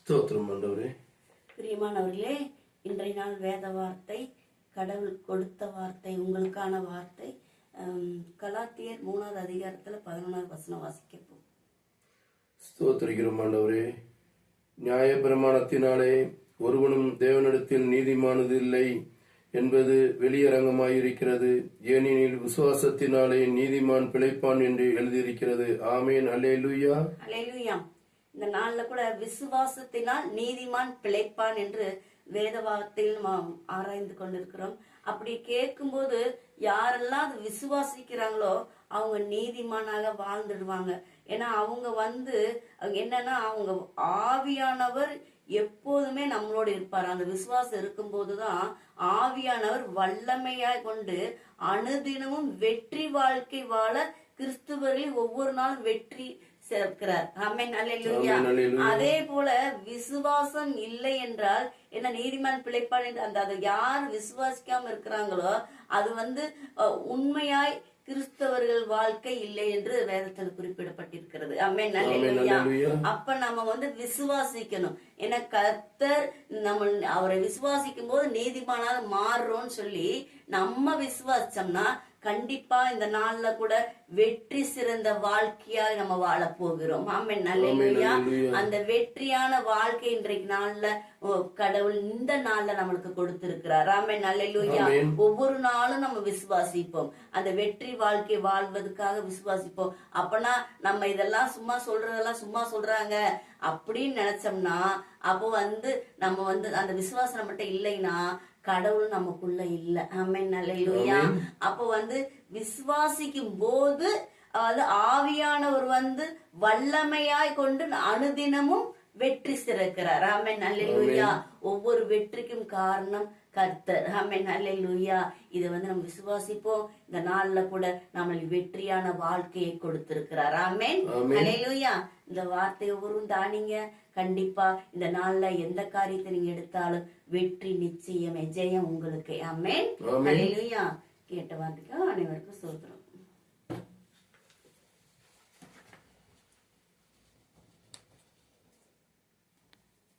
ஸ்தோத்திரம் ஆண்டவரே. பிரியமானவர்களே, இன்றைய நாள் வேத வார்த்தை, கடவுள் கொடுத்த வார்த்தை, உங்களுக்கான வார்த்தை. கலாத்தியர் 3வது அதிகாரத்துல 11வது வசனம் வாசிக்கப்போம். ஸ்தோத்திரிக்கிறோம் ஆண்டவரே. நியாய பிரமாணத்தினாலே ஒருவனும் தேவனிடத்தில் நீதிமானது இல்லை என்பது வெளியரங்கமாயிருக்கிறது. ஏனெனில் விசுவாசத்தினாலே நீதிமான் பிழைப்பான் என்று எழுதியிருக்கிறது. ஆமேன். அல்லேலூயா. அல்லேலூயா. இந்த நாள்ல கூட விசுவாசத்தினால் நீதிமான் பிழைப்பான் என்று வேத வார்த்தையில் நாம் ஆராய்ந்து கொண்டிருக்கிறோம். அப்படி கேட்கும்போது யாரெல்லாம் அது விசுவாசிக்கிறாங்களோ அவங்க நீதிமானாக வாழ்ந்துடுவாங்க. ஏன்னா அவங்க என்னன்னா அவங்க ஆவியானவர் எப்போதுமே நம்மளோட இருப்பார். அந்த விசுவாசம் இருக்கும்போதுதான் ஆவியானவர் வல்லமையாய் கொண்டு அனுதினமும் வெற்றி வாழ்க்கை வாழ கிறிஸ்துவரில் ஒவ்வொரு நாளும் வெற்றி சேர்க்கிறார். ஆமென். அல்லேலூயா. அதே போல விசுவாசம் இல்லை என்றால் என்ன, நீதிமான் பிழைப்பான் என்று அதை யார் விசுவாசிக்காம இருக்கிறாங்களோ அது உண்மையாய் கிறிஸ்தவர்கள் வாழ்க்கை இல்லை என்று வேதத்தில் குறிப்பிடப்பட்டிருக்கிறது. ஆமென். அல்லேலூயா. அப்ப நம்ம விசுவாசிக்கணும். ஏன்னா கர்த்தர் நம்ம அவரை விசுவாசிக்கும் போது நீதிமானாக மாறுறோம்னு சொல்லி நம்ம விசுவாசிச்சோம்னா கண்டிப்பா இந்த நாள்ல கூட வெற்றி சிறந்த வாழ்க்கையா நம்ம வாழ போகிறோம். ஆமென். அல்லேலூயா. அந்த வெற்றியான வாழ்க்கை இன்றைக்கு நாள்ல கடவுள் இந்த நாள்ல நம்மளுக்கு கொடுத்திருக்கிறார். ஆமென். அல்லேலூயா. ஒவ்வொரு நாளும் நம்ம விசுவாசிப்போம். அந்த வெற்றி வாழ்க்கை வாழ்வதற்காக விசுவாசிப்போம். அப்பனா நம்ம இதெல்லாம் சொல்றதெல்லாம் சும்மா சொல்றாங்க அப்படின்னு நினைச்சோம்னா அப்போ நம்ம அந்த விசுவாசம் நம்மகிட்ட இல்லைன்னா கடவுள் நமக்குள்ள இல்ல. ஆமென். அல்லேலூயா. அப்போ விசுவாசிக்கும் போது ஆவியானவர் வல்லமையாய் கொண்டு அனுதினமும் வெற்றி சிறக்கிறார். ஆமென். அல்லேலூயா. ஒவ்வொரு வெற்றிக்கும் காரணம் கர்த்தர். ஆமென். அல்லேலூயா. இதை நம்ம விசுவாசிப்போம். இந்த நாள்ல கூட நம்மளுக்கு வெற்றியான வாழ்க்கையை கொடுத்திருக்கிறார். ஆமென். அல்லேலூயா. இந்த வார்த்தை ஒவ்வொருவரும் தானிங்க. கண்டிப்பா இந்த நாள்ல எந்த காரியத்தை நீங்க எடுத்தாலும் வெற்றி நிச்சயமே, ஜெயம் உங்களுக்கு. ஆமென். அல்லேலூயா. கேட்ட வார்த்தைக்கு அனைவருக்கும் ஸ்தோத்திரம்.